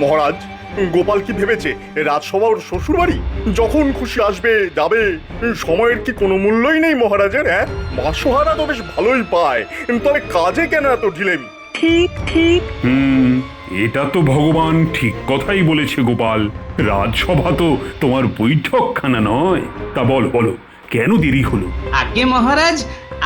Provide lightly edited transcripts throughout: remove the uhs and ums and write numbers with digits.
মহারাজ, গোপাল কি ভেবেছে রাজসভা ওর শ্বশুর বাড়ি? যখন খুশি আসবে যাবে, সময়ের কি কোনো মূল্যই নেই মহারাজের? হ্যাঁ, মাসোহারা তো বেশ ভালোই পায়, তবে কাজে কেন এত ঢিলেমি? ঠিক ঠিক। এটা তো ভগবান ঠিক কথাই বলেছে গোপাল। রাজসভা তো তোমার বৈঠকখানা নয়। তা বলো বলো, কেন দেরি হলো? আগে মহারাজ,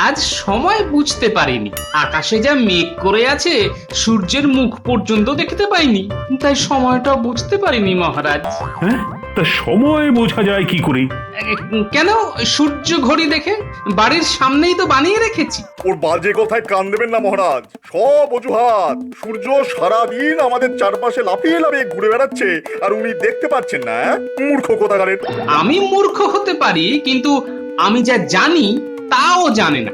আজ সময় বুঝতে পারিনি। আকাশে যা মেঘ করে আছে, সূর্যের মুখ পর্যন্ত দেখতে পাইনি, তাই সময়টা বুঝতে পারিনি মহারাজ। হ্যাঁ, তা সময় বোঝা যায় কি করে? কেন? সূর্য ঘড়ি দেখে বাড়ির সামনেই তো বানিয়ে রেখেছি। ওর বাজে কথায় কান দেবেন না মহারাজ, সব অজুহাত। সূর্য সারাদিন আমাদের চারপাশে লাফিয়ে লাফিয়ে ঘুরে বেড়াচ্ছে, আর উনি দেখতে পাচ্ছেন না? মূর্খ কোথাকারের। আমি মূর্খ হতে পারি, কিন্তু আমি যা জানি তাও জানে না।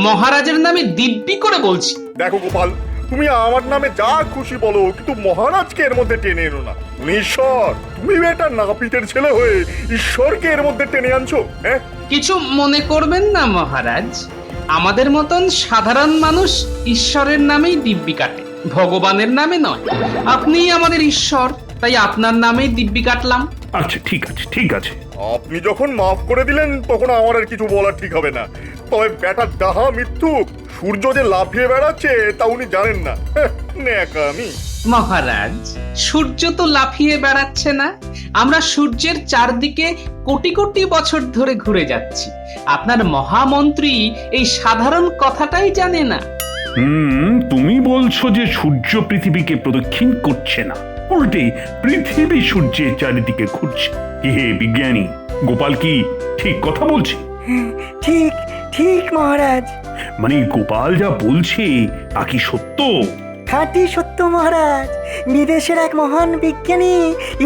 মহারাজের নামে দিব্যি করে বলছি। দেখো গোপাল, তুমি আমার নামে যা খুশি বলো, কিন্তু মহারাজকে এর মধ্যে টেনে এনো না। উনি ঈশ্বর, তুমি একটা নাপিতের ছেলে হয়ে ঈশ্বরকে এর মধ্যে টেনে আনছো। হ্যাঁ, কিছু মনে করবেন না মহারাজ, আমাদের মতন সাধারণ মানুষ ঈশ্বরের নামেই দিব্যি কাটে, ভগবানের নামে নয়। আপনিই আমাদের ঈশ্বর, তাই আপনার নামেই দিব্যি কাটলাম। আচ্ছা ঠিক আছে ঠিক আছে। আপনি যখন মাফ করে দিলেন তখন আমার আর কিছু বলা ঠিক হবে না। তবে বেটার ডাহা মিথ্যুক, সূর্য যে লাফিয়ে বেড়াচ্ছে তা উনি জানেন না। ন্যাকামি। মহারাজ, সূর্য তো লাফিয়ে বেড়াচ্ছে না, আমরা সূর্যের চারদিকে কোটি কোটি বছর ধরে ঘুরে যাচ্ছি। আপনার মহামন্ত্রী এই সাধারণ কথাটাই জানে না। তুমি বলছো যে সূর্য পৃথিবীকে প্রদক্ষিণ করছে না, উল্টে পৃথিবী সূর্যের চারিদিকে ঘুরছে। হে বিজ্ঞানী, গোপাল কি ঠিক কথা বলছে? ঠিক ঠিক মহারাজ। মানে গোপাল যা বলছে তা কি সত্য? খাঁটি সত্য মহারাজ। বিদেশের এক মহান বিজ্ঞানী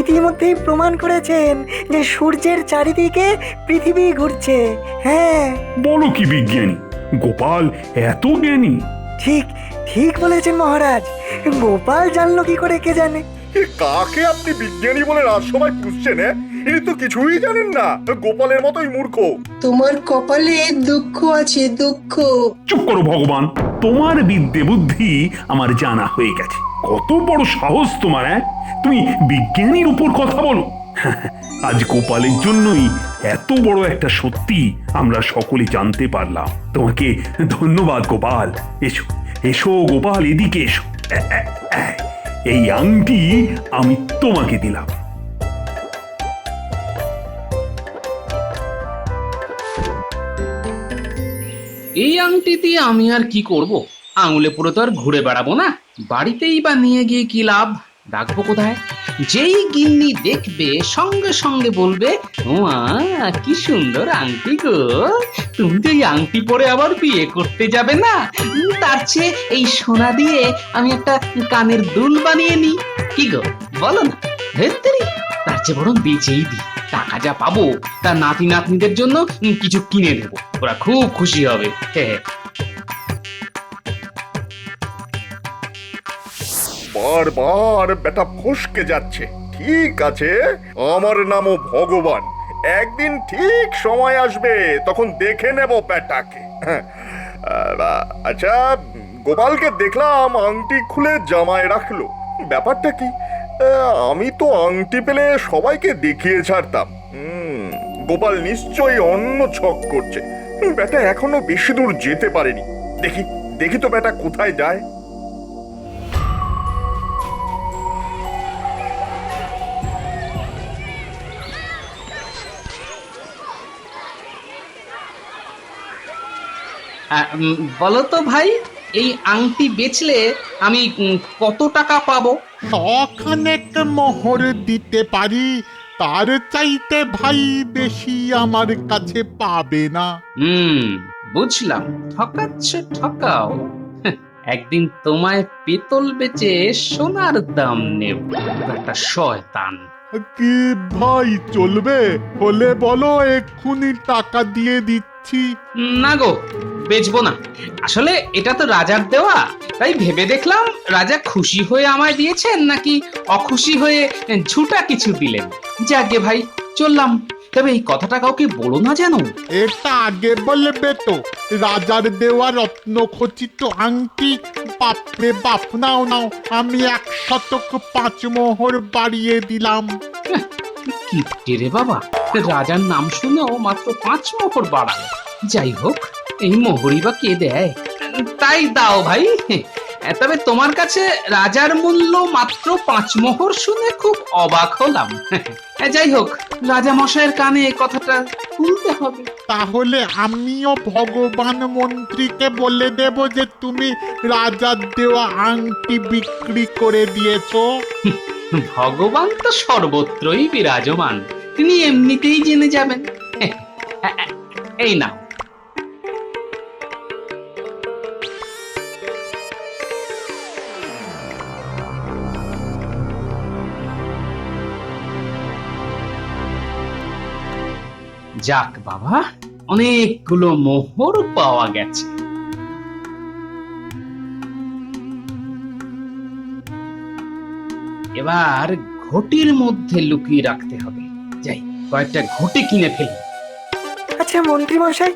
ইতিমধ্যেই প্রমাণ করেছেন যে সূর্যের চারিদিকে পৃথিবী ঘুরছে। হ্যাঁ, বলো কি বিজ্ঞানী, গোপাল এত জ্ঞানী? ঠিক ঠিক বলেছেন মহারাজ। গোপাল জানলো কি করে কে জানে। কাকে আপনি বিজ্ঞানী বলে রাজসভায় পুষছেন? ইনি তো কিছুই জানেন না, গোপালের মতোই মূর্খ। তোমার কপালে দুঃখ আছে, দুঃখ। চুপ করো ভগবান, তোমার বিদ্যে বুদ্ধি আমার জানা হয়ে গেছে। কত বড় সাহস তোমার! তুমি বিজ্ঞানীর উপর কথা বলো? আজ গোপালের জন্যই এত বড় একটা সত্যি আমরা সকলে জানতে পারলাম। তোমাকে ধন্যবাদ গোপাল। এসো এসো গোপাল, এদিকে এসো। এই আংটি আমি তোমাকে দিলাম। এই আংটি দিয়ে আমি আর কি করব? আঙুলে পুরো তো আর ঘুরে বেড়াবো না। বাড়িতেই বা নিয়ে গিয়ে কি লাভ? রাখবো কোথায়? যেই গিন্নি দেখবে সঙ্গে সঙ্গে বলবে, ওমা কি সুন্দর আংটি গো, তুমি তো এই আংটি পরে আবার বিয়ে করতে যাবে না? তার চেয়ে এই সোনা দিয়ে আমি একটা কানের দুল বানিয়ে নিই। কি গো বলো না? ভেতরি তার চেয়ে বরং বেচেই দিই। টাকা যা পাবো তার নাতি নাতনিদের জন্য কিছু কিনে দেবো, ওরা খুব খুশি হবে। বারবার বেটা ফসকে যাচ্ছে। ঠিক আছে, আমার নামও ভগবান। একদিন ঠিক সময় আসবে, তখন দেখে নেব বেটাকে। আচ্ছা, গোপালকে দেখলাম আংটি খুলে জামায় রাখলো, ব্যাপারটা কি? আমি তো আংটি পেলে সবাইকে দেখিয়ে ছাড়তাম। গোপাল নিশ্চয়ই অন্য ছক করছে। বেটা এখনো বেশি দূর যেতে পারেনি। দেখি দেখি তো বেটা কোথায় যায়। বলো তো ভাই, এই আংটি বেচলে আমি কত টাকা পাবো? শখানেক মোহর দিতে পারি, তার চাইতে ভাই বেশি আমার কাছে পাবে না। বুঝলাম, ঠকাচ্ছ ঠকাও। একদিন তোমায় পেতল বেচে সোনার দাম নেব। একটা শয়তান। কি ভাই চলবে? হলে বলো, এক্ষুনি টাকা দিয়ে দিচ্ছি। না গো, বেচবো না। আসলে এটা তো রাজার দেওয়া, তাই ভেবে দেখলাম রাজা খুশি হয়ে আমায় দিয়েছেন নাকি অখুশি হয়ে ঝুটা কিছু দিলেন। যাকে ভাই, চললাম। তবে এই কথাটা কাউকে বলো না যেন। এটা আগে বলবে তো, রাজার দেওয়া রত্নখচিত আংটি বাপরে বাপ, নাও নাও, আমি 105 মোহর বাড়িয়ে দিলাম। কি রে বাবা, রাজার নাম শুনেও মাত্র 5 মোহর বাড়ালো। যাই হোক, এই মোহরই বা কে দেয়? তাই দাও ভাই। তবে তোমার কাছে রাজার মূল্য মাত্র 5 মোহর শুনে খুব অবাক হলাম। যাই হোক, রাজা মশাইয়ের কানে এই কথাটা তুলতে হবে। তাহলে আমিও ভগবান মন্ত্রীকে বলে দেব যে তুমি রাজার দেওয়া আংটি বিক্রি করে দিয়েছো। ভগবান তো সর্বত্রই বিরাজমান, তিনি এমনিতেই জেনে যাবেন। এই না, যাক বাবা, অনেকগুলো মোহর পাওয়া গেছে। এবার ঘটির মধ্যে লুকিয়ে রাখতে হবে। যাই, কয়েকটা ঘটি কিনে ফেলি। আচ্ছা মন্ত্রী মশাই,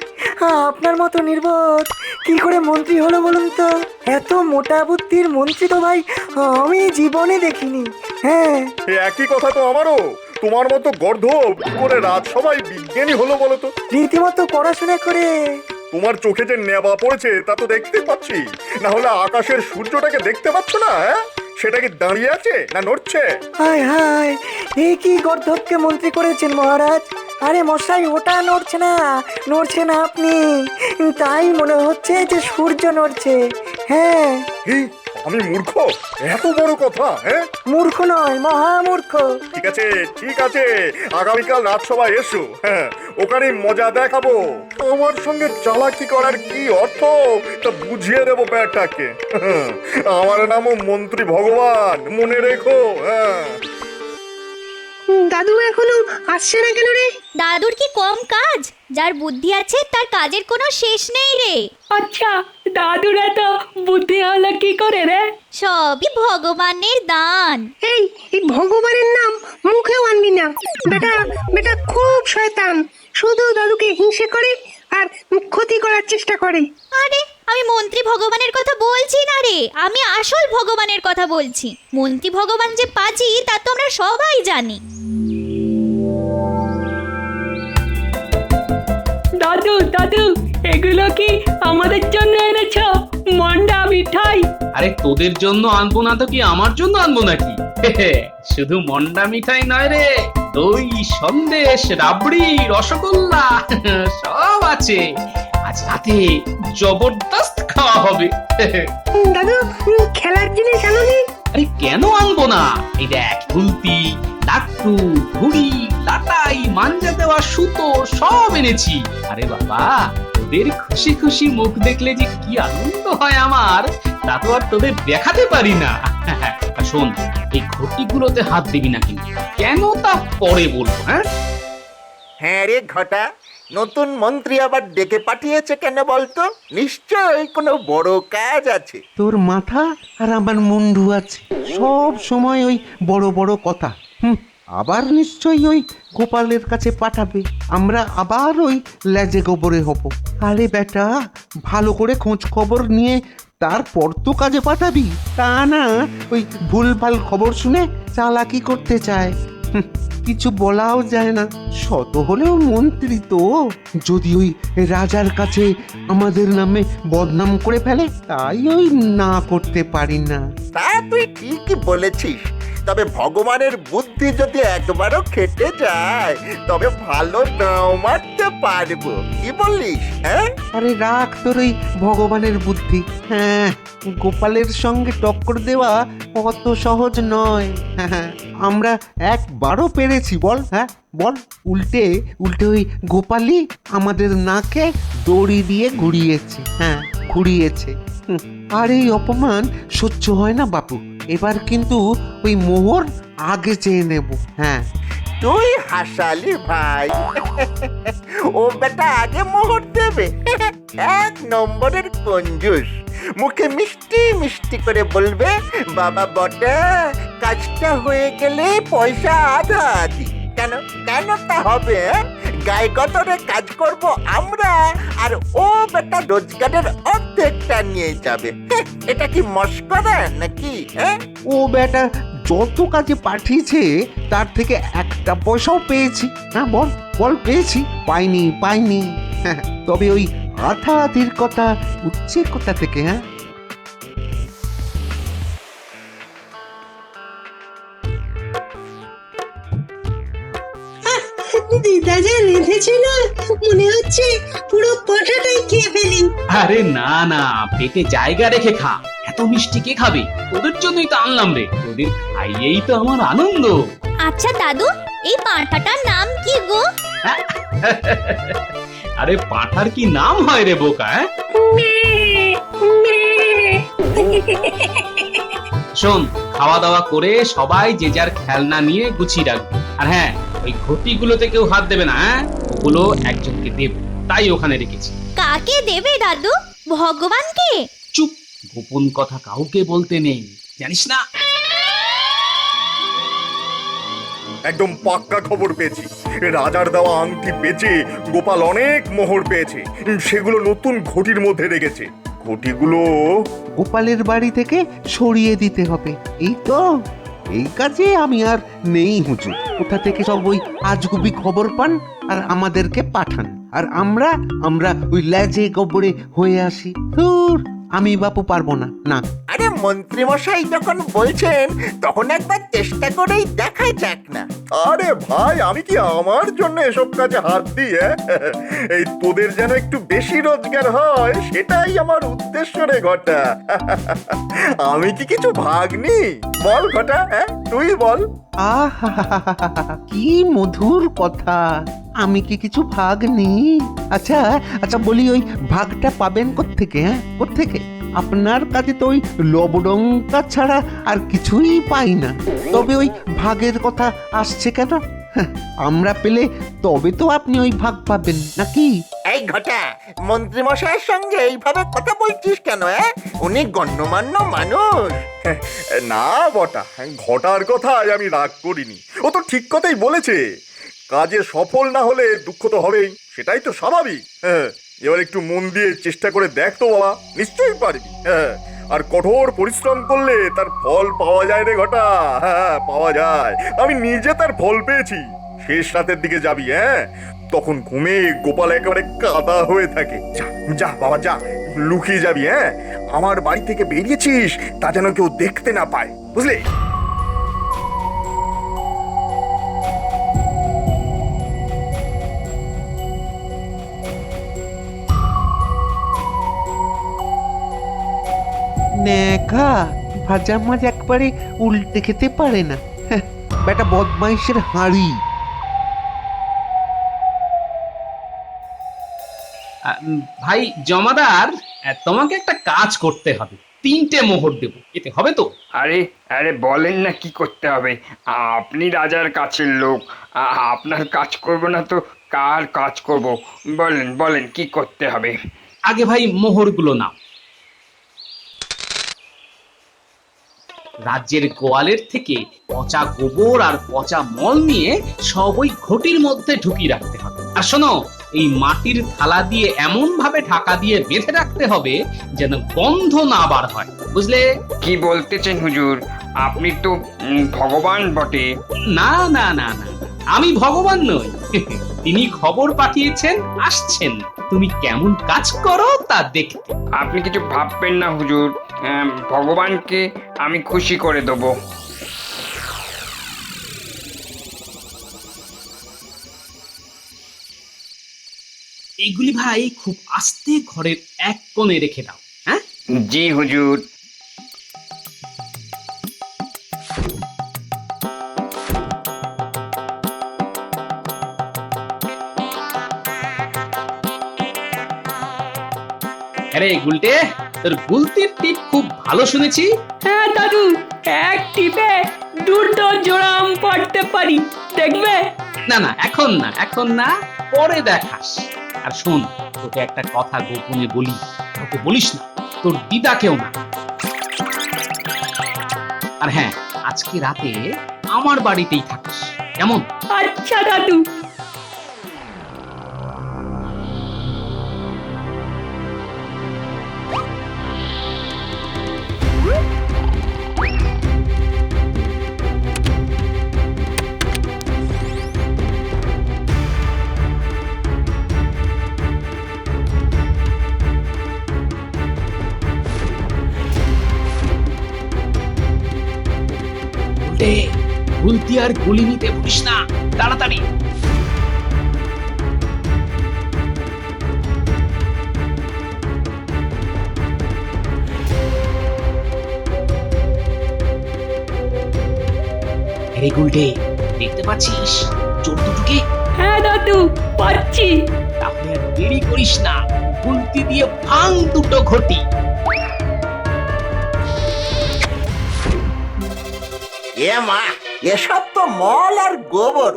আপনার মতো নির্বোধ কি করে মন্ত্রী হলো বলুন তো? এত মোটা বুদ্ধির মন্ত্রী তো ভাই আমি জীবনে দেখিনি। হ্যাঁ, এ একই কথা তো আমারও। তোমার মতো গর্ধব কি করে রাজসভায় বিজ্ঞানী হলো বলো তো? রীতিমতো পড়াশোনা করে। তোমার চোখে যে নেবা পড়েছে তা তো দেখতে পাচ্ছি, না হলে আকাশের সূর্যটাকে দেখতে পাচ্ছ না? হ্যাঁ, সেটা কি দাঁড়িয়ে আছে না নড়ছে? হায় হায়, এ কি গর্ধবকে মন্ত্রী করেছেন মহারাজ? আরে মশাই, ওটা নড়ছে না, নড়ছে না আপনি। তাই মনে হচ্ছে যে সূর্য নড়ছে। হ্যাঁ। কি, আমি মূর্খ? এত বড় কথা? হ্যাঁ, মূর্খ নয়, মহামূর্খ। ঠিক আছে ঠিক আছে, আগামীকাল রাজসভায় এসো। হ্যাঁ, ওখানে মজা দেখাবো। আমার সঙ্গে চালাকি করার কি অর্থ তা বুঝিয়ে দেবো ব্যাটাকে। আমার নামও মন্ত্রী ভগবান, মনে রেখো। হ্যাঁ। দাদু এখনো আসছে না কেন রে? দাদুর কি কম কাজ? যার বুদ্ধি আছে তার কাজের কোনো শেষ নেই রে। আচ্ছা, দাদুর এত বুদ্ধি হলো কি করে রে? সবই ভগবানের দান। এই এই ভগবানের নাম মুখেও আনবি না। বেটা বেটা খুব শয়তান, শুধু দাদুকে হিংসে করে আর ক্ষতি করার চেষ্টা করে। আরে, আমি মন্ত্রী ভগবানের কথা বলছি না রে, আমি আসল ভগবানের কথা বলছি। মন্ত্রী ভগবান যে পাজি তা তো আমরা সবাই জানি। দাদু দাদু, এগুলো কি আমাদের জন্য এনেছো? মন্ডা মিঠাই? আরে তোদের জন্য আনবো না তো কি আমার জন্য আনবো নাকি? শুধু মন্ডা মিঠাই নয় রে, দই, সন্দেশ, রাবড়ি, রসগোল্লা সব আছে। আজ রাতে জবরদস্ত খাওয়া হবে। দাদু খেলার জিনিস আনোনি? আরে কেন আনবো না? এই দেখ, গুলতি, লাট্টু, ঘুড়ি, লাটাই, মাঞ্জা দেওয়া সুতো সব এনেছি। আরে বাবা, তোদের খুশি খুশি মুখ দেখলে যে কি আনন্দ হয় আমার, তা তো আর তোদের দেখাতে পারি না। আর শোন, এই ঘটিগুলোতে হাত দিবি না কিন্তু। কেন তা পরে বলবো। হ্যাঁ হ্যাঁ রে ঘটা, নতুন মন্ত্রী আবার ডেকে পাঠিয়েছে কেন বলতো? নিশ্চয়ই কোনো বড় কাজ আছে। তোর মাথা আর আমার মুন্ডু আছে, সব সময় ওই বড় বড় কথা। আবার নিশ্চয়ই ওই গোপালের কাছে পাঠাবে, আমরা আবার ওই লেজে গোবরে হব। আরে বেটা, ভালো করে খোঁজ খবর নিয়ে তারপর তো কাজে পাঠাবি, তা না ওই ভুলভাল খবর শুনে চালাকি করতে চায়। কিছু বলাও যায় না, শত হলেও মন্ত্রী তো। যদি ওই রাজার কাছে আমাদের নামে বদনাম করে ফেলে, তাই ওই না করতে পারি না। তা তুই ঠিকই বলেছিস, তবে ভগবানের বুদ্ধি যদি একবারও খেটে যায় তবে ভালো নাও মারতে পারবো। কি বলিস? হ্যাঁ, আরে রাখ তোর ওই ভগবানের বুদ্ধি। হ্যাঁ, গোপালের সঙ্গে টক্কর দেওয়া অত সহজ নয়। হ্যাঁ, আমরা একবারও পেরেছি বল? হ্যাঁ বল। উল্টে উল্টে ওই গোপালই আমাদের নাকে দড়ি দিয়ে ঘুরিয়েছে। হ্যাঁ, ঘুরিয়েছে। আর এই অপমান সহ্য হয় না বাপু। এবার কিন্তু ওই মোহর আগে চেয়ে নেব। হ্যাঁ, তুই হাসালি ভাই। ও বেটা আগে মোহর দেবে। 1 নম্বরের কঞ্জুস। মুখে মিষ্টি মিষ্টি করে বলবে, বাবা বটা, কাজটা হয়ে গেলে পয়সা আধা আধি। কেন কেন তা হবে? গায়ে গতরে কাজ করব আমরা, আর ও বেটা রোজগারের অর্ধেকটা নিয়ে যাবে। এটা কি মস্করা নাকি? ও বেটা যত কাজে পাঠিয়েছে তার থেকে একটা পয়সাও পেয়েছি। হ্যাঁ বল বল, পেয়েছি? পাইনি। তবে ওই আধা আধির কথা উঠছে কোথা থেকে? হ্যাঁ, দিদা যা রেঁধেছিল মনে হচ্ছে পুরো পাঠাটাই খেয়ে ফেলি। আরে না না, পেটে জায়গা রেখে খা। এত মিষ্টি কে খাবে? তোদের জন্যই তো আনলাম রে, তোদের খাইয়েই তো আমার আনন্দ। আচ্ছা দাদু, এই পাঁঠাটার নাম কি গো? আরে পাঁঠার কি নাম হয় রে বোকা? শোন, খাওয়া দাওয়া করে সবাই যে যার খেলনা নিয়ে গুছিয়ে রাখবে। আর হ্যাঁ, ওই ঘটিগুলোতে কেউ হাত দেবে না, হ্যাঁ? ওগুলো একজনকে দেব, তাই ওখানে রেখেছি। কাকে দেবে দাদু? ভগবানকে? চুপ, গোপন কথা কাউকে বলতে নেই, জানিস না? একদম পাক্কা খবর পেয়েছি। রাজার দেওয়া আংটি বেচে গোপাল অনেক মোহর পেয়েছে, সেগুলো নতুন ঘটির মধ্যে রেখেছে। ঘটিগুলো গোপালের বাড়ি থেকে সরিয়ে দিতে হবে। এই তো, এই কাজে আমি আর নেই হুজুর। কোথা থেকে সব ওই আজগুবি খবর পান আর আমাদেরকে পাঠান, আর আমরা ওই লেজে গোবরে হয়ে আসি। ধুর, আমি বাপু পারবো না। না, আরে মন্ত্রী মশাই যখন বলছেন তখন একবার চেষ্টা করেই দেখা যাক না। আরে ভাই, আমি কি আমার জন্য এসব কাজে হাত দিই? এই তোদের যেন একটু বেশি রোজগার হয়, সেটাই আমার উদ্দেশ্য রে ঘটা। আমি কি কিছু ভাগ নি? বল ঘটা, তুই বল। আহা, কি মধুর কথা। আমি কি কিছু ভাগ নেই? আচ্ছা বলি, ওই ভাগটা পাবেন কোত্থেকে? হ্যাঁ, কোত্থেকে? আপনার কাছে তো ওই লবডঙ্কা ছাড়া আর কিছুই পাই না। তবে ওই ভাগের কথা আসছে কেন? আমরা পেলে তবে তো আপনি ওই ভাগ পাবেন নাকি? এই ঘটা, মন্ত্রী মশাইয়ের সঙ্গে এইভাবে কথা বলছিস কেন? উনি গণ্যমান্য মানুষ। না বটা, ঘটার কথায় আমি রাগ করিনি। ও তো ঠিক কথাই বলেছে। কাজে সফল না হলে দুঃখ তো হবেই, সেটাই তো স্বাভাবিক। এবার একটু মন দিয়ে চেষ্টা করে দেখ তো বাবা, নিশ্চয়ই পারবি। আর কঠোর পরিশ্রম করলে তার ফল পাওয়া যায় রে ঘটা। হ্যাঁ, পাওয়া যায়। আমি নিজে তার ফল পেয়েছি। শেষ রাতের দিকে যাবি, তখন ঘুমে গোপাল একেবারে কাদা হয়ে থাকে। যা যা বাবা, যা, লুকিয়ে যাবি। আমার বাড়ি থেকে বেরিয়েছিস তা যেন কেউ দেখতে না পায়, বুঝলি? নেখা ভাজা মাছ একবারে উল্টে খেতে পারে না। বেটা বদমাইশের হাঁড়ি। ভাই জমাদার, তোমাকে একটা কাজ করতে হবে। 3টে মোহর দেবো, এতে হবে তো? আরে আরে বলেন না কি করতে হবে? আপনি রাজার কাছের লোক, আপনার কাজ করব না তো কার কাজ করব? বলেন কি করতে হবে? আগে ভাই মোহরগুলো নাও। রাজ্যের গোয়ালের থেকে পচা গোবর আর পচা মল নিয়ে সব ওই ঘটির মধ্যে ঢুকিয়ে রাখতে হবে। আর শোনো, এই মাটির থালা দিয়ে এমন ভাবে ঢাকা দিয়ে বেঁধে রাখতে হবে যেন গন্ধ না বার হয়, বুঝলে? কি বলতেছেন হুজুর? আপনি তো ভগবান বটে। না না না না, আমি ভগবান নই। তিনি খবর পাঠিয়েছেন, আসছেন তুমি কেমন কাজ করো তা দেখতে। আপনি কিছু ভাববেন না হুজুর, ভগবানকে আমি খুশি করে দেবো। এইগুলি ভাই খুব আস্তে ঘরের এক কোণে রেখে দাও। হ্যাঁ, জি হুজুর। আরে গুলটে, তোর গুলতির টিপ খুব ভালো শুনেছি। হ্যাঁ দাদু, এক টিপে 2টো জোড়া আম পাড়তে পারি, দেখবে? না না, এখন না, পরে দেখাস। আর শোন, তোকে একটা কথা গোপনে বলি, তোকে বলিস না, তোর দিদাকেও না। আর হ্যাঁ, আজকে রাতে আমার বাড়িতেই থাকিস। কেমন? আচ্ছা দাদু। উল্টে গুলতি আর গুলি নিতে ভুলিস না, তাড়াতাড়ি। আরে গুলটে, দেখতে পাচ্ছিস চোর দুটোকে? হ্যাঁ দাদু, পাচ্ছি। তাহলে আর দেরি করিস না, গুলতি দিয়ে ভাঙ দুটো ঘটি। এ মা, এসব তো মল আর গোবর।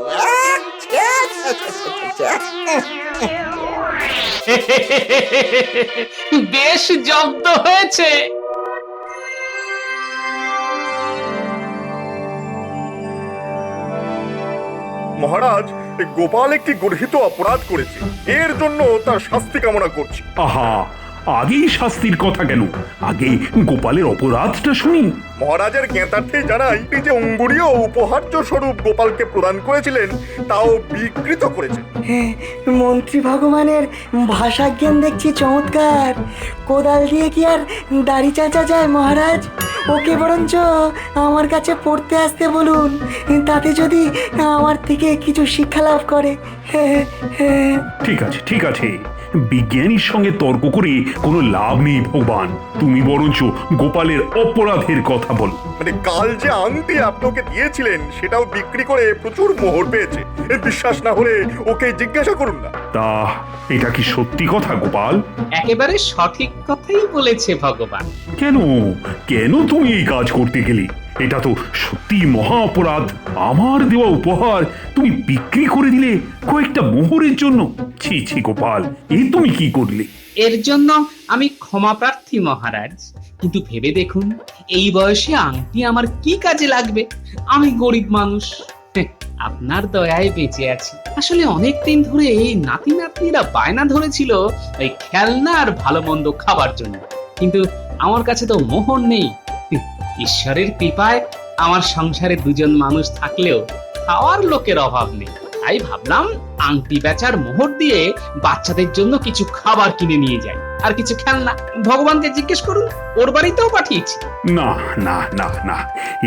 ছ্যা, ছ্যা, ছ্যা, ছ্যা, ছ্যা। বেশ জব্দ হয়েছে। মহারাজ, গোপাল একটি গর্হিত অপরাধ করেছে, এর জন্য তার শাস্তি কামনা করছি। আহা, আগেই শাস্তির কথা কেন? আগে গোপালের অপরাধটা শুনি। মহারাজের জ্ঞাতার্থে জানাই, তিনি যে অঙ্গুরীয় উপহার্য স্বরূপ গোপালকে প্রদান করেছিলেন তাও বিকৃত করেছেন। হ্যাঁ, মন্ত্রী ভগবানের ভাষাজ্ঞান দেখছি চমৎকার। কোদাল দিয়ে কি আর দাড়ি চাচা যায় মহারাজ? ওকে বরঞ্চ আমার কাছে পড়তে আসতে বলুন, তাতে যদি আমার থেকে কিছু শিক্ষা লাভ করে। হ্যাঁ হ্যাঁ। ঠিক আছে, ঠিক আছে, বিজ্ঞানীর সঙ্গে তর্ক করে কোনো লাভ নেই ভগবান। তুমি বরঞ্চ গোপালের অপরাধের কথা বলো। মানে কাল যে আংটি আপনাকে দিয়েছিলেন সেটাও বিক্রি করে প্রচুর মোহর পেয়েছে। বিশ্বাস না হলে ওকে জিজ্ঞাসা করুন না। তা এটা কি সত্যি কথা গোপাল? একেবারে সঠিক কথাই বলেছে ভগবান। কেন কেন তুমি এই কাজ করতে গেলে? এটা তো সত্যি মহা অপরাধ। আমার দেওয়া উপহার তুমি বিক্রি করে দিলে কয়েকটা মোহরের জন্য। ছি ছি গোপাল, এ তুমি কি করলে? এর জন্য আমি ক্ষমা প্রার্থী মহারাজ, কিন্তু ভেবে দেখুন এই বয়সে আংটি আমার কি কাজে লাগবে? আমি গরিব মানুষ, আপনার দয়ায় বেঁচে আছি। আসলে অনেক দিন ধরে এই নাতি নাতনিরা বায়না ধরেছিল ওই খেলনা আর ভালো মন্দ খাবার জন্য, কিন্তু আমার কাছে তো মোহর নেই। ঈশ্বরের কৃপায় আমার সংসারে দুজন মানুষ থাকলেও খাওয়ার লোকের অভাব নেই। তাই ভাবলাম আংটি বেচার মোহর দিয়ে বাচ্চাদের জন্য কিছু খাবার কিনে নিয়ে যাই, আর কিছু খেলনা। ভগবানকে জিজ্ঞেস করুন, ওর বাড়িতেও পাঠিয়েছি। না না না না,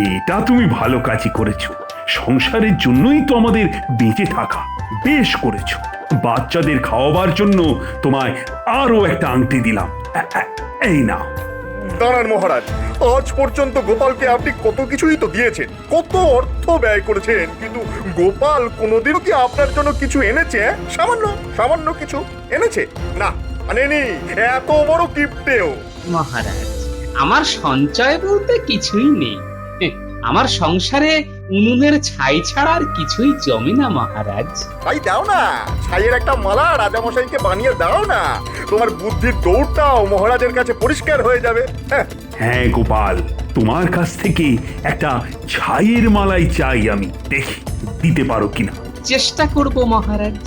এটা তুমি ভালো কাজই করেছো। সংসারের জন্যই তো আমাদের বেঁচে থাকা। বেশ করেছো। বাচ্চাদের খাওয়াবার জন্য তোমায় আরো একটা আংটি দিলাম। এই নাও। দাঁড়ান মহারাজ, আজ পর্যন্ত গোপালকে আপনি কত কিছুই তো দিয়েছেন, কত অর্থ ব্যয় করেছেন, কিন্তু গোপাল কোনোদিনও কি আপনার জন্য কিছু এনেছে? সামান্য সামান্য কিছু এনেছে? না, আনেনি। এত বড় কিপ্টেও। মহারাজ, আমার সঞ্চয় বলতে কিছুই নেই। আমার সংসারে উনুনের ছাই ছাড়া আর কিছুই জমে না মহারাজ। ছাই দাও না, ছাইয়ের একটা মালা রাজামশাইকে বানিয়ে দাও না। তোমার বুদ্ধির দৌড়টাও মহারাজের কাছে পরিষ্কার হয়ে যাবে। হ্যাঁ গোপাল, তোমার কাছ থেকে একটা ছাইয়ের মালাই চাই আমি। দেখি দিতে পারো কিনা। চেষ্টা করব মহারাজ।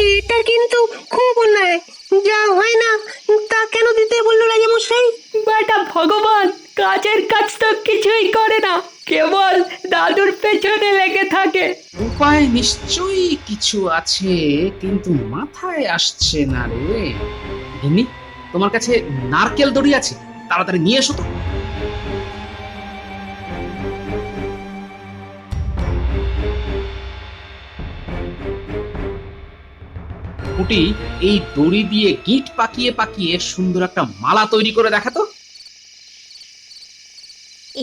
এটা কিন্তু খুব অন্যায়। যা হয় না তা কেন দিতে বললো রাজামশাই? বেটা ভগবান কাজের কাজ তো কিছুই করে না, কেবল দাদুর পেছনে লেগে থাকে। উপায় নিশ্চয়ই কিছু আছে, কিন্তু মাথায় আসছে না রে। গিন্নি, তোমার কাছে নারকেল দড়ি আছে? তাড়াতাড়ি নিয়ে এসো তো। পুটি, এই দড়ি দিয়ে গিট পাকিয়ে পাকিয়ে সুন্দর একটা মালা তৈরি করে দেখাতো।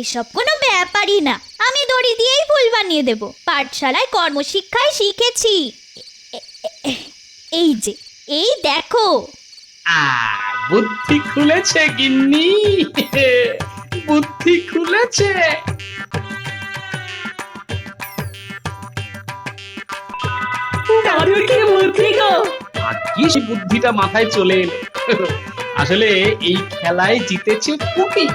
এসব কোনো ব্যাপারই না, আমি দড়ি দিয়েই ফুল বানিয়ে দেব। পাঠশালায় কর্মশিক্ষায় শিখেছি। এই যে, এই দেখো। বুদ্ধি খুলেছে গিন্নি, বুদ্ধি খুলেছে। দাদুর কি বুদ্ধি গো! ভাগ্যিস বুদ্ধিটা মাথায় চলে এলো। আসলে এই খেলায় জিতেছে পুটি।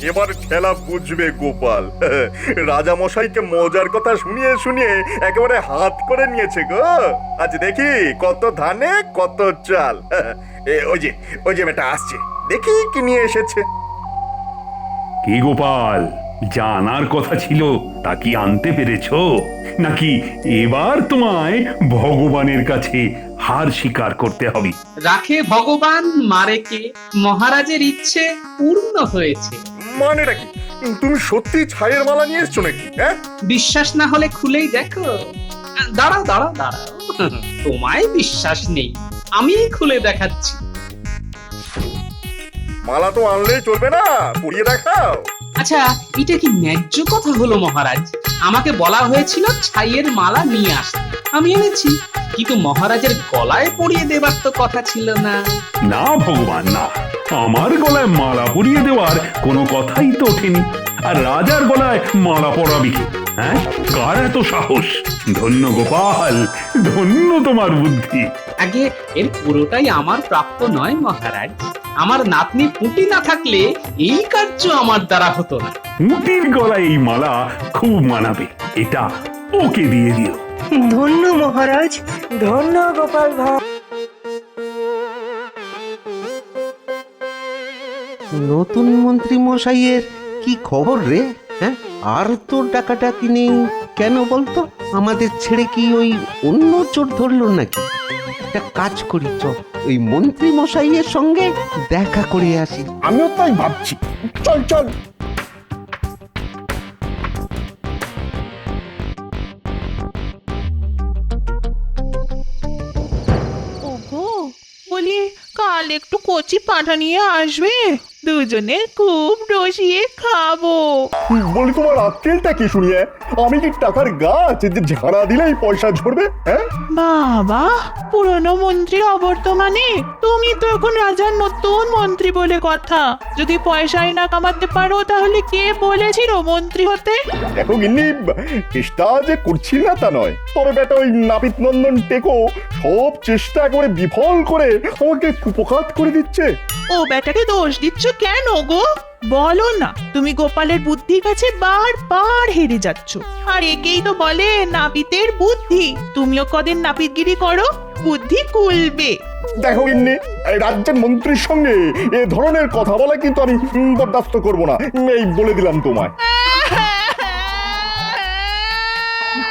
এবার ঠেলা বুঝবে গোপাল। রাজা মশাইকে মজার কথা শুনিয়ে শুনিয়ে একেবারে হাত করে নিয়েছে গো। আজ দেখি কত ধানে কত চাল। ওই যে বেটা আসছে, দেখি কি নিয়ে এসেছে। কি গোপাল, জানার কথা ছিল তা কি আনতে পেরেছো, নাকি এবার তোমায় ভগবানের কাছে হার স্বীকার করতে হবে? রাখে ভগবান মারে কে, মহারাজের ইচ্ছে পূর্ণ হয়েছে। মানেটা কি? তুমি সত্যি ছাইয়ের মালা নিয়ে এসছো নাকি? হ্যাঁ, বিশ্বাস না হলে খুলেই দেখো। দাঁড়াও দাঁড়াও দাঁড়াও, তোমায় বিশ্বাস নেই, আমি খুলে দেখাচ্ছি। মালা তো আনলেই চলবে না, পরিয়ে দেখাও। আচ্ছা, এটা কি ন্যায্য কথা হলো মহারাজ? আমাকে বলা হয়েছিল ছাইয়ের মালা নিয়ে আসতে, আমি এনেছি, কিন্তু মহারাজের গলায় পরিয়ে দেবার তো কথা ছিল না। না ভগবান না, আমার গলায় মালা পরিয়ে দেওয়ার কোনো কথাই তো ওঠেনি। আর রাজার গলায় মালা পরাবি কে? হ্যাঁ, কার এত সাহস? ধন্য গোপাল, ধন্য তোমার বুদ্ধি। আগে এর পুরোটাই আমার প্রাপ্য নয় মহারাজ। আমার নাতনি পুঁটি না থাকলে এই কার্য আমার দ্বারা হতো না। মুটির গলায় এই মালা খুব মানাবে, এটা ওকে দিয়ে দিও। ধন্য মহারাজ। ধন্য গোপাল ভাই। নতুন মন্ত্রী মশাইয়ের কি খবর রে? হ্যাঁ, আর তো ডাকাডাকি নেই কেন বলতো? আমাদের ছেড়ে কি ওই অন্য চোর ধরলো নাকি? একটা কাজ করি, চল ওই মন্ত্রী মশাইয়ের সঙ্গে দেখা করে আসি। আমিও তাই ভাবছি, চল চল। ওগো, বলি কাল একটু কচি পাঁঠা নিয়ে আসবে, দুজনে খুব রসিয়ে খাবো। বলি তোমার আক্কেলটা কি শুনিয়ে? আমি কি টাকার গাছ যে ঝাড়া দিলেই পয়সা ঝরবে? হ্যাঁ, বাবা, পুরনো মন্ত্রীর অবর্তমানে তুমি তো এখন রাজার নতুন মন্ত্রী বলে কথা। যদি পয়সাই না কামাতে পারো তাহলে কে বলেছিল মন্ত্রী হতে? দেখো গিন্নি, চেষ্টা যে করছি না তা নয়, তবে বেটা ওই নাপিত নন্দন টেকো সব চেষ্টা করে বিফল করে আমাকে কুপকাত করে দিচ্ছে। ও বেটাকে দোষ দিচ্ছ কেন গো? বলো না, তুমি গোপালের বুদ্ধির কাছে বারবার হেরে যাচ্ছ। আর একেই তো বলে নাপিতের বুদ্ধি। তুমিও কদিন নাপিতগিরি করো, বুদ্ধি কুলবে। দেখো গিন্নি, এই রাজ্যের মন্ত্রীর সঙ্গে এ ধরনের কথা বলা কিন্তু আমি বরদাস্ত করবো না, এই বলে দিলাম তোমায়।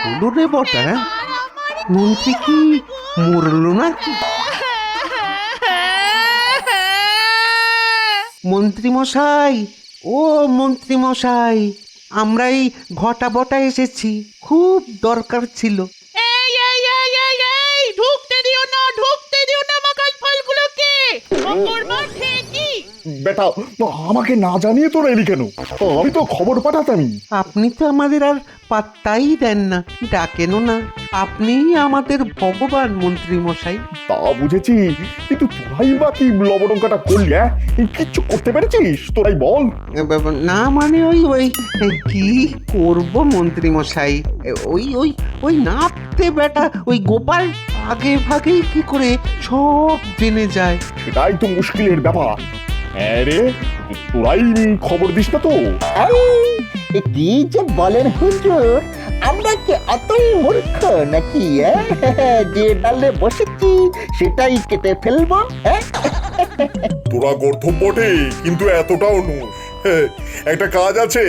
হলো রে বটা, মন্ত্রী কি মরলো নাকি? মন্ত্রী মশাই, ও মন্ত্রী মশাই, আমরা এই ঘটা বটা এসেছি, খুব দরকার ছিল। এই এই এই এই এই, ঢুকতে দিও না, ঢুকতে দিও না মাকাল ফলগুলোকে। অকর্মা ঠিকই। বেটা, আমাকে না জানিয়ে তোরা এলি কেন? আমি তো খবর পাঠাতামই। আপনি তো আমাদের আর পাত্তাই দেন না, ডাকেনও না। আপনিই আমাদের ভগবান মন্ত্রী মশাই। তা বুঝেছি, কিন্তু তোরাই বা কি লবডঙ্কাটা করলি? হ্যাঁ, কিচ্ছু করতে পেরেছিস? তোরাই বল। না মানে ওই ওই কি করব মন্ত্রী মশাই, ওই ওই ওই নাপতে বেটা ওই গোপাল আগে ভাগেই কি করে সব জেনে যায়। সেটাই তো মুশকিলের ব্যাপার। হ্যাঁ রে, তোরাই খবর দিস না তো? কি যে বলেন হুজুর, আমরা কি এতই মূর্খ নাকি? যে ডালে বসেছি সেটাই কেটে ফেলবো? তোরা গর্ধব বটে, কিন্তু এতটাও নুস। একটা কাজ আছে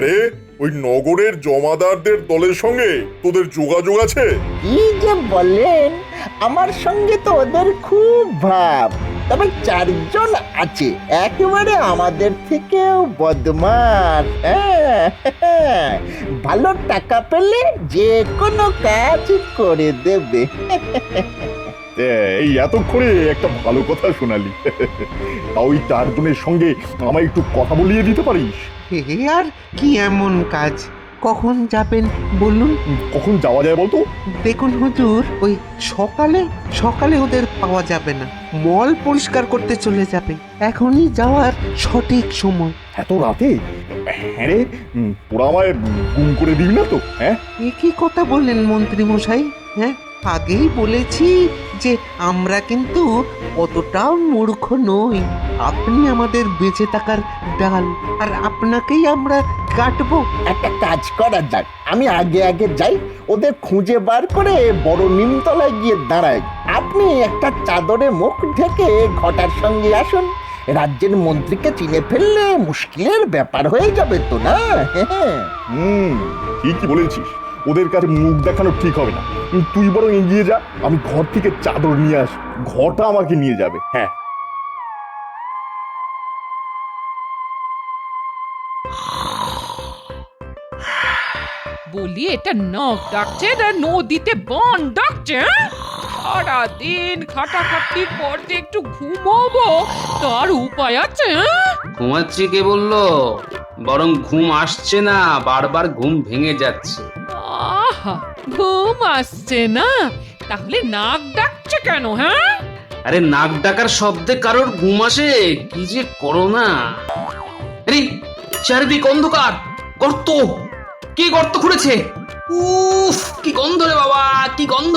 রে, ওই নগরের জমাদারদের দলের সঙ্গে তোদের যোগাযোগ আছে? কি যে বলেন, আমার সঙ্গে তো ওদের খুব ভাব। তবে 4 জন আছে একেবারে আমাদের থেকেও বদমাশ। ভালো টাকা পেলে যে কোনো কাজ করে দেবে। এই এতক্ষণে একটা ভালো কথা শোনালি। তা ওই 4 জনের সঙ্গে আমায় একটু কথা বলিয়ে দিতে পারিস? হে আর কি এমন কাজ? কখন যাবেন বলুন? কখন যাওয়া যায় বলতো? দেখুন হুজুর, ওই সকালে সকালে ওদের পাওয়া যাবে না, মল পরিষ্কার করতে চলে যাবে। এখনই যাওয়ার সঠিক সময়। এত রাতে? হ্যাঁ রে, তোরা আমায় গুম করে দিবি না তো? হ্যাঁ, এ কি কথা বললেন মন্ত্রী মশাই? হ্যাঁ, আগেই বলেছি যে আমরা কিন্তু অতটাও মূর্খ নই। আপনি আমাদের বেঁচে থাকার ডাল, আর আপনাকেই আমরা কাটবো। একটা কাজ করা যাক, আমি আগে আগে যাই, ওদের খুঁজে বার করে বড় নিমতলায় গিয়ে দাঁড়াই। আপনি একটা চাদরে মুখ ঢেকে ঘটার সঙ্গে আসুন। রাজ্যের মন্ত্রীকে চিনে ফেললে মুশকিলের ব্যাপার হয়ে যাবে তো, না? ঠিকই বলেছিস, ওদের কাছে মুখ দেখানো ঠিক হবে না। তুই বরং এগিয়ে যা, আমি ঘর থেকে চাদর নিয়ে আসি, ঘরটা আমাকে নিয়ে যাবে। হ্যাঁ, বলি এটা নখ ডাকছে না নদীতে বন ডাকছে? সারাদিন খাটাখাটির পর যে একটু ঘুমোবো তার উপায় আছে? ঘুমাচ্ছি কে বললো? বরং ঘুম আসছে না, বারবার ঘুম ভেঙে যাচ্ছে। আহা, ঘুম আসছে না? তাহলে নাক ডাকছে কেন? হ্যাঁ, আরে নাক ডাকার শব্দে কারোর ঘুম আসে? কি যে করো না! আরে চারিদিক অন্ধকার, গর্ত! কে গর্ত খুঁড়েছে? উফ, কি গন্ধ রে বাবা, কি গন্ধ!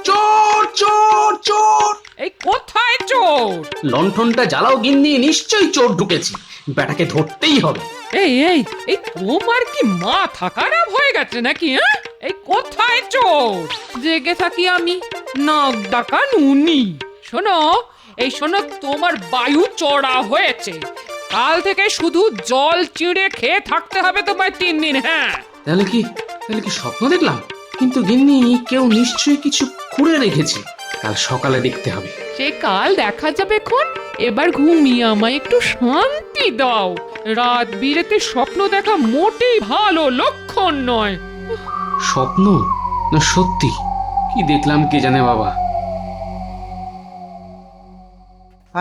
চোর চোর চোর! এই কোথায় চোর? লণ্ঠনটা জ্বালাও গিন্নি, নিশ্চয়ই চোর ঢুকেছে, বেটাকে ধরতেই হবে। এই এই এই তোমার কি মাথা খারাপ হয়ে গেছে নাকি? হ্যাঁ, এই কোথায় চোর? জেগে থাকি আমি, নাক ডাকা নুনি। শোনো, এই শোনো, তোমার বায়ু চড়া হয়েছে। কাল থেকে শুধু জল চিড়ে খেয়ে থাকতে হবে তোমায় 3 দিন। হ্যাঁ, তাহলে কি স্বপ্ন দেখলাম? কিন্তু গিন্নি, কেউ নিশ্চয়ই কিছু খুঁড়ে রেখেছে, কাল সকালে দেখতে হবে। সে কাল দেখা যাবে কোন। এবার ঘুমিয়ে আমায় একটু শান্তি দাও। রাত বিরেতে স্বপ্ন দেখা মোটেই ভালো লক্ষণ নয়। স্বপ্ন না সত্যি? কি দেখলাম কে জানে বাবা।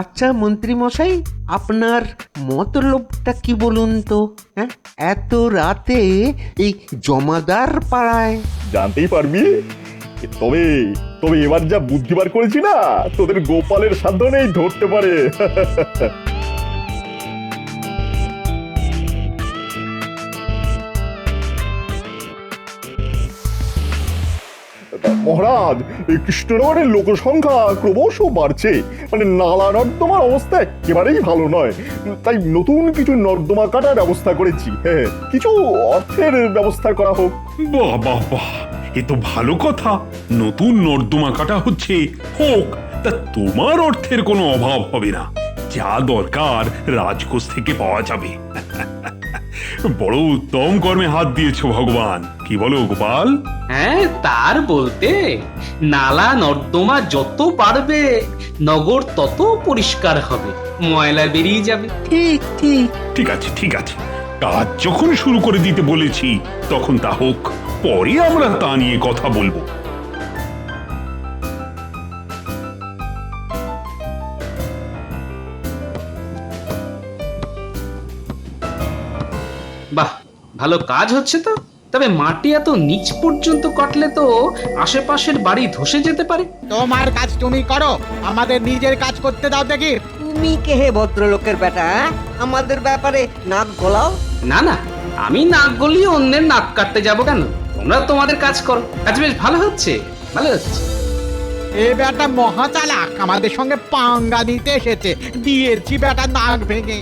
আচ্ছা মন্ত্রী মশাই, আপনার মতলবটা কি বলুন তো? হ্যাঁ, এত রাতে এই জমাদার পাড়ায়? জানতেই পারবি। তবে তবে এবার যা বুদ্ধিবার করেছি না, তোদের গোপালের সাধ্য নেই ধরতে পারে। মহারাজ, এই কৃষ্ণনগরের লোকসংখ্যা ক্রমশ বাড়ছে, মানে নালা নর্দমার অবস্থা একেবারেই ভালো নয়। তাই নতুন কিছু নর্দমা কাটার ব্যবস্থা করেছি। হ্যাঁ, কিছু অর্থের ব্যবস্থা করা হোক। বাহ বাহ বাহ, এ তো ভালো কথা। নতুন নর্দমা কাটা হচ্ছে, হোক। তা তোমার অর্থের কোনো অভাব হবে না, যা দরকার রাজকোষ থেকে পাওয়া যাবে। বড় উত্তম কর্মে হাত দিয়েছো ভগবান, কি বলো গোপাল? হ্যাঁ, তার বলতে নালা নর্দমা যত বাড়বে নগর তত পরিষ্কার হবে, ময়লা বেরিয়ে যাবে। ঠিক ঠিক। ঠিক আছে ঠিক আছে, কাজ যখন শুরু করে দিতে বলেছি তখন তা হোক, পরে আমরা তা নিয়ে কথা বলবো। বাহ, ভালো কাজ হচ্ছে তো। তবে মাটি এত নিচ পর্যন্ত কাটলে তো আশেপাশের বাড়ি ধসে যেতে পারে। তোমার কাজ তুমি করো, আমাদের নিজের কাজ করতে দাও দেখি। তুমি কে হে ভদ্রলোকের বেটা? আমাদের ব্যাপারে নাক গলাও? না না, আমি নাক গলিয়ে অন্যের নাক কাটতে যাব কেন? তোমরা তোমাদের কাজ করো, কাজ বেশ ভালো হচ্ছে, ভালো হচ্ছে। এ বেটা মহা চালাক, আমাদের সঙ্গে পাঙ্গা নিতে এসেছে, দিয়েছি বেটা নাক ভেঙে।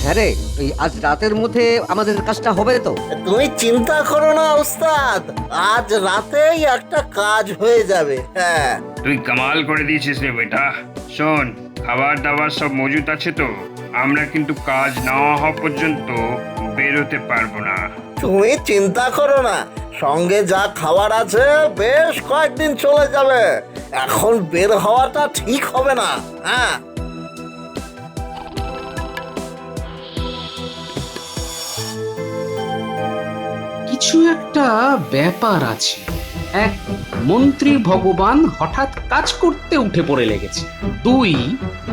হ্যাঁ রে, আজ রাতের মধ্যে আমাদের কাজটা হবে তো? তুমি চিন্তা করো না ওস্তাদ, আজ রাতেই একটা কাজ হয়ে যাবে। হ্যাঁ, তুই কামাল করে দিয়েছিস রে বেটা। শোন, খাবার দাবার সব মজুত আছে তো? আমরা কিন্তু কাজ না হওয়া পর্যন্ত বেরোতে পারবো না। তুমি চিন্তা করো না, সঙ্গে যা খাবার আছে বেশ কয়েকদিন চলে যাবে। এখন বের হওয়াটা ঠিক হবে না। হ্যাঁ, কিছু একটা ব্যাপার আছে। এক, মন্ত্রী ভগবান হঠাৎ কাজ করতে উঠে পড়ে লেগেছে। 2,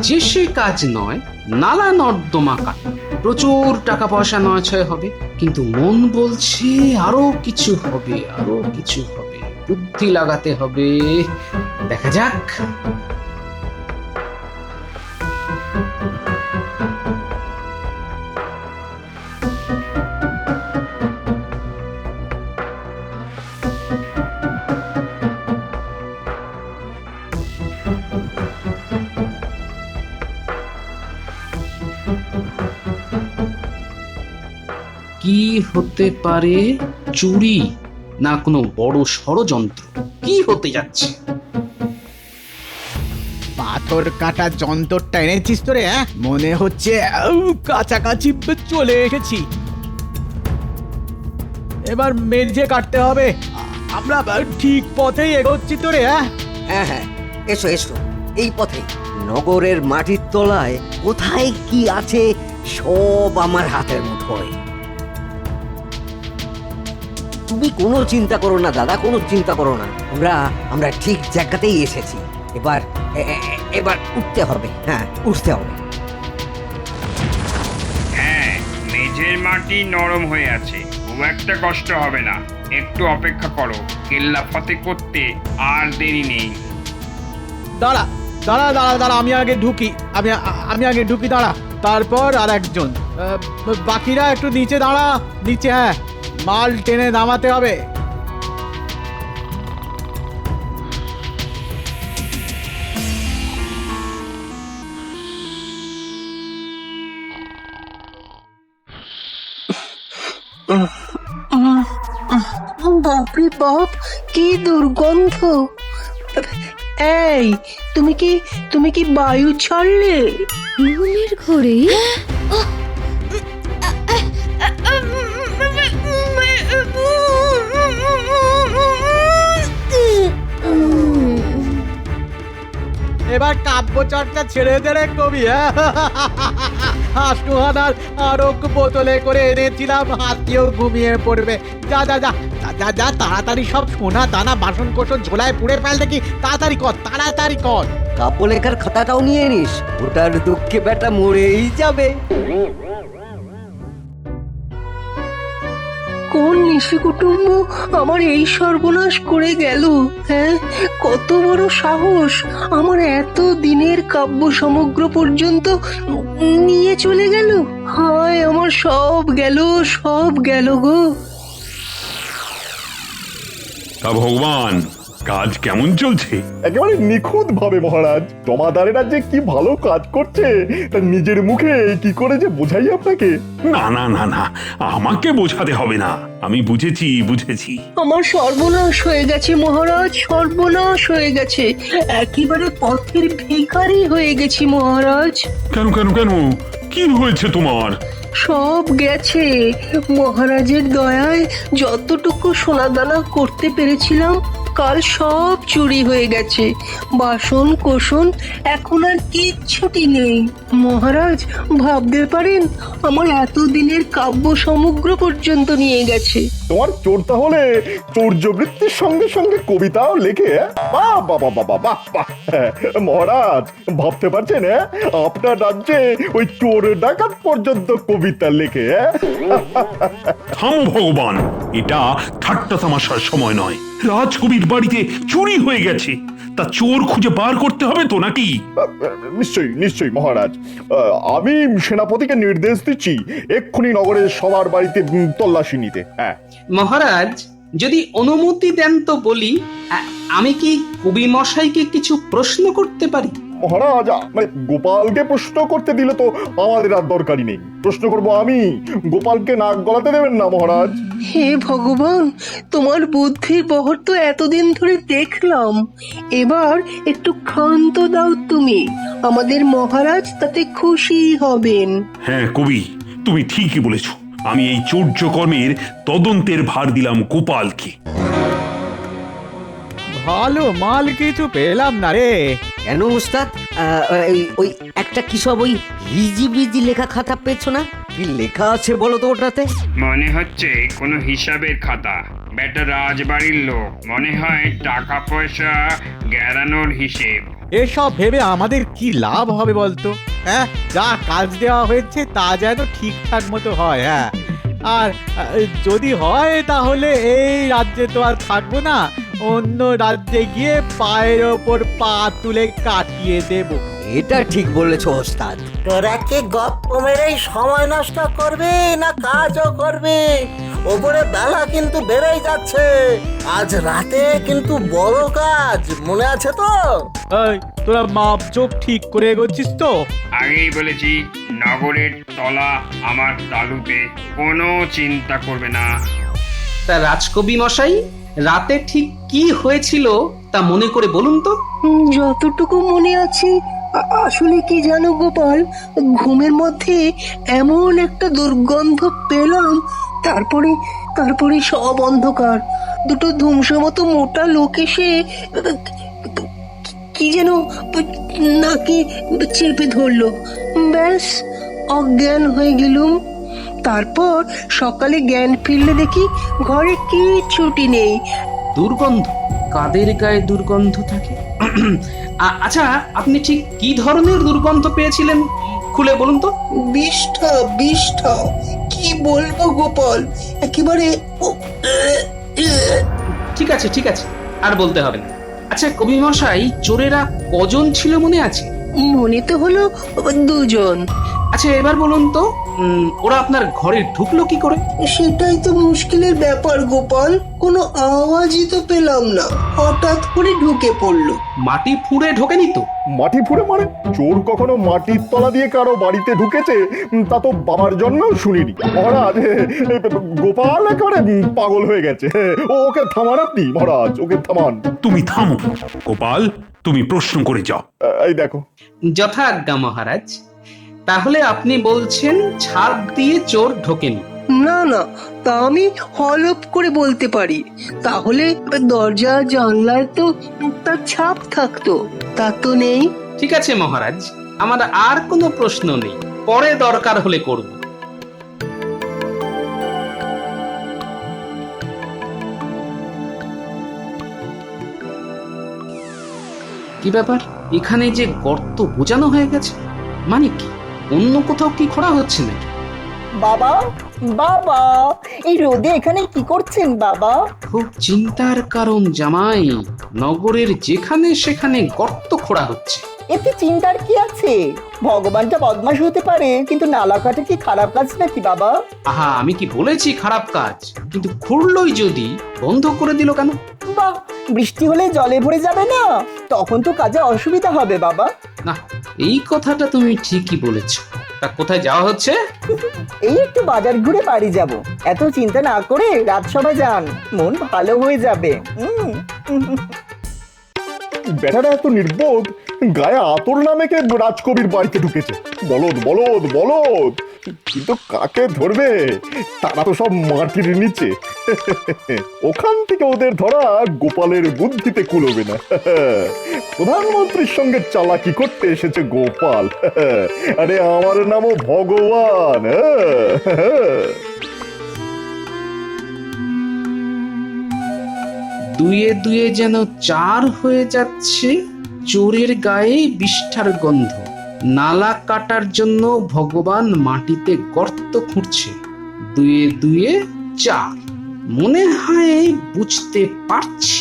যে সে কাজ নয়, নালা নর্দমা কাটা, প্রচুর টাকা পয়সা নয়ছয় হবে। কিন্তু মন বলছে আরো কিছু হবে, আরো কিছু হবে, বুদ্ধি লাগাতে হবে। দেখা যাক। কি হতে পারে? চুরি না কোনো বড় ষড়যন্ত্র? কি হতে যাচ্ছে? পাথর কাটা যন্ত্রটা এনেছিস তো রে? মনে হচ্ছে কাছাকাছি চলে এসেছি। এবার মেঝে কাটতে হবে। আমরা ঠিক পথেই এগোচ্ছি তো রে? হ্যাঁ হ্যাঁ, এসো এসো, এই পথে। নগরের মাটির তলায় কোথায় কি আছে সব আমার হাতের মুঠোয়। তুমি কোনো চিন্তা করো না দাদা, কোনো চিন্তা করো না। আমরা ঠিক জায়গাতেই এসেছি। এবার উঠতে হবে। হ্যাঁ, উঠতে হবে। হ্যাঁ, মেঝের মাটি নরম হয়ে আছে, খুব একটা কষ্ট হবে না। একটু অপেক্ষা করো, কেল্লা ফতে করতে আর দেরি নেই। দাঁড়া দাঁড়া দাঁড়া দাঁড়া, আমি আগে ঢুকি। আমি আগে ঢুকি, দাঁড়া। তারপর আর একজন। বাকিরা একটু নিচে দাঁড়া, নিচে। হ্যাঁ, মাল টেনে নামাতে হবে। বাপরে বাপ, কি দুর্গন্ধ! এই, তুমি কি বায়ু ছাড়লে? ঘুমের ঘরে এবার কাব্য চর্চা ছেড়ে দে রে কবি। হাসুহানার আরক বোতলে করে এনেছিলাম, হাতিও ঘুমিয়ে পড়বে। যা যা যা যা যা, তাড়াতাড়ি সব সোনা দানা বাসন কোসন ঝোলায় পুড়ে ফেল দেখি। তাড়াতাড়ি কর, তাড়াতাড়ি কর। কাব্য লেখার খাতাটাও নিয়ে নিস, ওটার দুঃখে বেটা মরেই যাবে। কোন নিশি কুটুম্ব আমার এই সর্বনাশ করে গেল? হ্যাঁ, কত বড় সাহস! আমার এত দিনের কাব্য সমগ্র পর্যন্ত নিয়ে চলে গেল। হায়, আমার সব গেল গো। তা ভগবান, কাজ কেমন চলছে? একেবারে নিখুঁত ভাবে মহারাজ। জমাদারেরা যে কি ভালো কাজ করছে তা নিজের মুখে কি করে যে বোঝাই আপনাকে। না না না না, আমাকে বোঝাতে হবে না, আমি বুঝেছি। আমার সর্বনাশ হয়ে গেছে মহারাজ, সর্বনাশ হয়ে গেছে। একেবারে পথের ভিখারি হয়ে গেছি মহারাজ। কেন কেন কেন, কি হয়েছে তোমার? সব গেছে মহারাজের দয়ায়। যতটুকু সোনাদানা করতে পেরেছিলাম কাল সব চুরি হয়ে গেছে। বাসন কোসন এখন আর কিচ্ছুটি নেই। মহারাজ, ভাবতে পারেন আমার এতদিনের কাব্য সমগ্র পর্যন্ত নিয়ে গেছে। তোমার চোর তাহলে চৌর্যবৃত্তির সঙ্গে সঙ্গে কবিতাও লেখে? বাহ বাহ বাহ বাহ বাহ বাহ! মহারাজ, ভাবতে পারছেন আপনার রাজ্যে ওই চোর ডাকাত পর্যন্ত কবিতা লেখে? থামো ভগবান, এটা ঠাট্টা তামাশার সময় নয়। রাজকবির বাড়িতে চুরি হয়ে গেছে, তা চোর খুঁজে বার করতে হবে তো নাকি? নিশ্চয়ই নিশ্চয়ই মহারাজ। আমি সেনাপতিকে নির্দেশ দিচ্ছি এক্ষুনি নগরের সবার বাড়িতে তল্লাশি নিতে। হ্যাঁ মহারাজ, যদি অনুমতি দেন তো বলি, আমি কি কবি মশাইকে কিছু প্রশ্ন করতে পারি? মহারাজ, গোপালকে প্রশ্ন করতে দিলে তো আমাদের আর দরকারই নেই। প্রশ্ন করব আমি, গোপালকে নাক গলাতে দেবেন না মহারাজ। হে ভগবান, তোমার বুদ্ধির বহর তো এতদিন ধরে দেখলাম। এবার একটু ক্ষান্ত দাও তুমি, আমাদের মহারাজ তাতে খুশি হবেন। হ্যাঁ কবি, তুমি ঠিকই বলেছ। আমি এই চৌর্যকর্মের তদন্তের ভার দিলাম গোপালকে। ভালো মাল কিছু পেলাম না রে। কেন উস্তাদ? ওই একটা কি সব ওই হিজিবিজি লেখা খাতা পেয়েছো না? কি লেখা আছে বলো তো ওটাতে? মনে হচ্ছে কোনো হিসাবের খাতা। বেটা রাজবাড়ির লোক, মনে হয় টাকা পয়সা গেরানোর হিসেব। এসব ভেবে আমাদের কি লাভ হবে বলতো? হ্যাঁ, যা কাজ দেওয়া হয়েছে তা যেন ঠিকঠাক মতো হয়। হ্যাঁ, আর যদি হয় তাহলে এই রাজ্যে তো আর থাকবো না, অন্য রাজ্যে গিয়ে পায়ের ওপর পা তুলে কাটিয়ে দেব। এটা ঠিক বলেছো ওস্তাদ। তোরা কি গপ্প মেরেই সময় নষ্ট করবে না কাজও করবে? ওপরে বেলা কিন্তু বেড়েই যাচ্ছে, আজ রাতে কিন্তু বড় কাজ, মনে আছে তো? এই, তোরা মাপ চোখ ঠিক করে এগোচ্ছিস তো? আগেই বলেছি নগরের তলা আমার তালুতে, কোনো চিন্তা করবে না। তা রাজকবি মশাই, রাতে ঠিক কি হয়েছিল তা মনে করে বলুন তো। যতটুকু মনে আছে, আসলে কি জানো গোপাল, ঘুমের মধ্যে এমন একটা দুর্গন্ধ পেলাম, তারপরে তারপরে সব অন্ধকার। দুটো ধুমসো মতো মোটা লোক এসে কি যেন নাকে চেপে ধরলো, ব্যাস অজ্ঞান হয়ে গেলুম। তারপর সকালে জ্ঞান ফিরলে দেখি ঘরে কিচ্ছুটি নেই। দুর্গন্ধ? কাদের গায়ে দুর্গন্ধ থাকে? আচ্ছা, আপনি ঠিক কি ধরনের দুর্গন্ধ পেয়েছিলেন খুলে বলুন তো। বিষ্ঠা বিষ্ঠা, কি বলবো গোপাল, একেবারে ঠিক আছে ঠিক আছে, আর বলতে হবে না। আচ্ছা কবি মশাই, চোরেরা কজন ছিল মনে আছে? মনে তো হলো দুজন। আচ্ছা এবার বলুন তো, ওরা আপনার ঘরে ঢুকলো কি করে? সেটাই তো মুশকিলের ব্যাপার গোপাল, কোনো আওয়াজই তো পেলাম না, হঠাৎ করে ঢুকে পড়লো। মাটি ফুঁড়ে ঢোকেনি তো? মাটি ফুঁড়ে মানে? চোর কখনো মাটির তলা দিয়ে কারো বাড়িতে ঢুকেছে তা তো বাবার জন্মেও শুনিনি মহারাজ। গোপাল একেবারে পাগল হয়ে গেছে। ওকে থামান আপনি মহারাজ, ওকে থামান। তুমি থামো গোপাল, তুমি প্রশ্ন করে যাও। এই দেখো। যথাজ্ঞা মহারাজ। তাহলে আপনি বলছেন ছাদ দিয়ে চোর ঢোকেনি? না না, তা আমি হলপ করে বলতে পারি। তাহলে দরজা জানলায় তো তার ছাপ থাকতো, তা তো নেই। ঠিক আছে মহারাজ, আমার আর কোনো প্রশ্ন নেই, পরে দরকার হলে করব। কি ব্যাপার, এখানে যে গর্ত বোঝানো হয়ে গেছে, মানে কি অন্য কোথাও কি খোঁড়া হচ্ছে নাকি? বাবা বাবা, এই রোদে এখানে কি করছেন বাবা? খুব চিন্তার কারণ জামাই, নগরের যেখানে সেখানে গর্ত খোঁড়া হচ্ছে। এতে চিন্তার কি আছে? ভগবানটা বদমাশ হতে পারে, কিন্তু নালা কাটা কি খারাপ কাজ নাকি বাবা? আহা, আমি কি বলেছি খারাপ কাজ? কিন্তু খুঁড়লই যদি, বন্ধ করে দিল কেন? বাহ, বৃষ্টি হলে জলে ভরে যাবে না, তখন তো কাজে অসুবিধা হবে বাবা। না, এই কথাটা তুমি ঠিকই বলেছ। তা কোথায় যাওয়া হচ্ছে? এই একটু বাজার ঘুরে বাড়ি যাব। এত চিন্তা না করে রাজসভায় যান, মন ভালো হয়ে যাবে। বেটারা এত নির্বোধ, গায়ে আতর নামে কে রাজকবির বাড়িতে ঢুকেছে। বলদ বলদ বলদ, কিন্তু কাকে ধরবে? তারা তো সব মাটির নিচে। ওখান থেকে ওদের ধরা গোপালের বুদ্ধিতে কুলোবে না। প্রধানমন্ত্রীর সঙ্গে চালাকি করতে এসেছে গোপাল। আরে আমার নামও ভগবান। দুয়ে দুয়ে যেন চার হয়ে যাচ্ছে, চোরের গায়ে বিষ্ঠার গন্ধ। নালা কাটার জন্য ভগবান মাটিতে গর্ত খুঁড়ছে। দুয়ে দুয়ে চার, মনে হয় বুঝতে পারছি।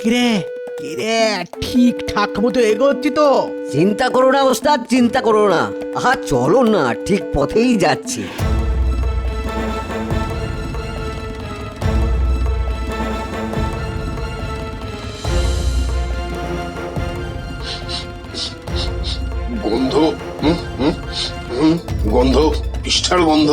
কিরে কিরে, ঠিকঠাক মতো এগোচ্ছি তো? চিন্তা করো না ওস্তাদ, চিন্তা করো না। আহা চলো না, ঠিক পথেই যাচ্ছি। গন্ধ, গন্ধ, বিষ্ঠার গন্ধ।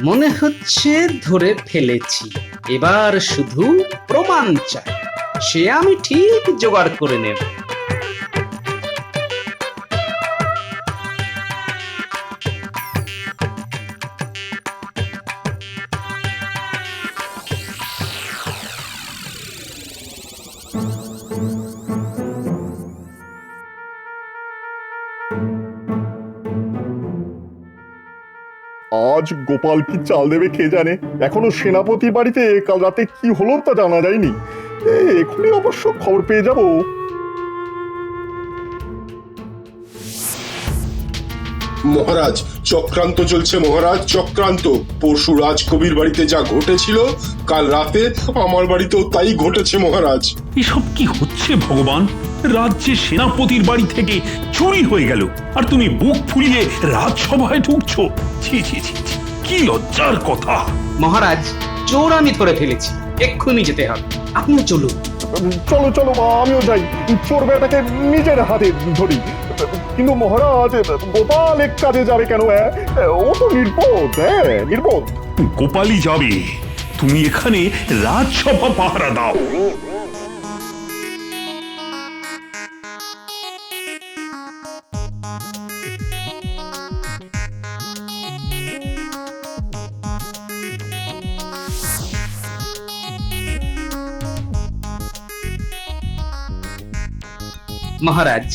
মনে হচ্ছে ধরে ফেলেছি, এবার শুধু প্রমাণ চাই, সে আমি ঠিক জোগাড় করে নেব। আজ গোপাল কি চাল দেবে কে জানে। এখনো সেনাপতির বাড়িতে কাল রাতে কি হলো তা জানা যায়নি। এখনই অবশ্য খবর পেয়ে যাব। মহারাজ চক্রান্ত চলছে মহারাজ, চক্রান্ত। পরশু রাজকবির বাড়িতে যা ঘটেছিল, কাল রাতে আমার বাড়িতেও তাই ঘটেছে মহারাজ। এসব কি হচ্ছে ভগবান? রাজ্যে সেনাপতির বাড়ি থেকে চুরি হয়ে গেল, আর তুমি বুক ফুলিয়ে রাজসভায় ঢুকছো? ছি ছি ছি ছি, কি লজ্জার কথা। মহারাজ, চোর আমি ধরে ফেলেছি, এক্ষুনি যেতে হবে। আপনিও চলুন। চলো চলো আমিও যাই, চোর বেটাকে নিজের হাতে ধরি। কিন্তু মহারাজ, গোপাল এক কাজে যাবে কেন? ও তো নির্বোধ, নির্বোধ। গোপালই যাবে, তুমি এখানে রাজসভা পাহারা দাও। মহারাজ,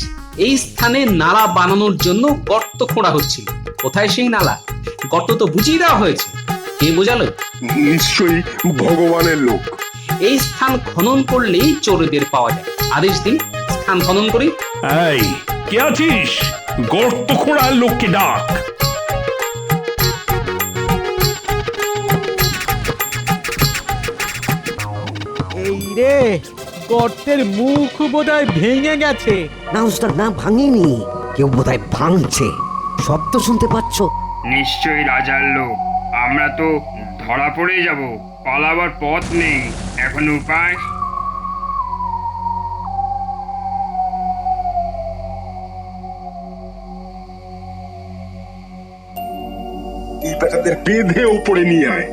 এই স্থানে নালা বানানোর জন্য গর্ত খোঁড়া হচ্ছিল। কোথায় সেই নালা? গর্ত তো বুঝিয়ে দেওয়া হয়েছে। কে বোঝালো? নিশ্চয়ই ভগবানের লোক। এই স্থান খনন করলেই চোরদের পাওয়া যায়। আদেশ দিন, স্থান খনন করি। এই, কে আছিস? গর্ত খোঁড়ার লোককে ডাক। এই রে, গর্তের মুখ বোধহয় ভেঙে গেছে। না ওস্তাদ, না ভাঙিনি, কেউ বোধহয় ভাঙছে। শব্দ শুনতে পাচ্ছ? নিশ্চয়ই রাজার লোক। আমরা তো ধরা পড়ে যাব, পালাবার পথ নেই। এখন উপায়? এই বেটাদের বেঁধে ওপরে নিয়ে আয়।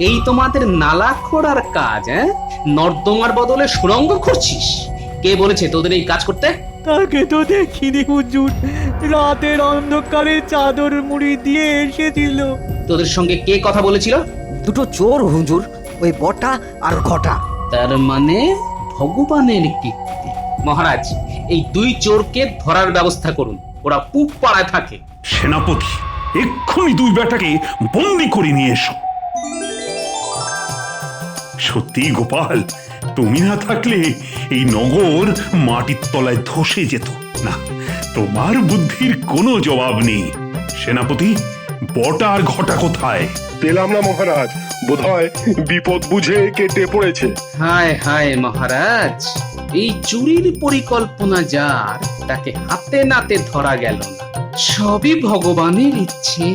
এই তোমাদের নালা খোঁড়ার কাজ? নর্দমার বদলে সুড়ঙ্গ করছিস? কে বলেছে তোদের এই কাজ করতে? তাকে তো দেখিনি হুজুর, রাতের অন্ধকারে চাদর মুড়ি দিয়ে এসেছিল। তোদের সঙ্গে কে কথা বলেছিল? দুটো চোর হুজুর, ওই বটা আর ঘটা। তার মানে ভগবানের কীর্তি। মহারাজ, এই দুই চোরকে ধরার ব্যবস্থা করুন, ওরা পূব পাড়ায় থাকে। সেনাপতি, এক্ষুনি দুই বেটাকে বন্দি করে নিয়ে এসো। সত্যি গোপাল, তুমি না থাকলে এই নগর মাটির তলায় ধসে যেত। না, তোমার বুদ্ধির কোনো জবাব নেই। সেনাপতি, বটা আর ঘটা কোথায়? পেলাম না মহারাজ, বোধহয় বিপদ বুঝে কেটে পড়েছে। হায় হায় মহারাজ, এই চুরির পরিকল্পনা যার, তাকে হাতে নাতে ধরা গেল না। সবই ভগবানের ইচ্ছে।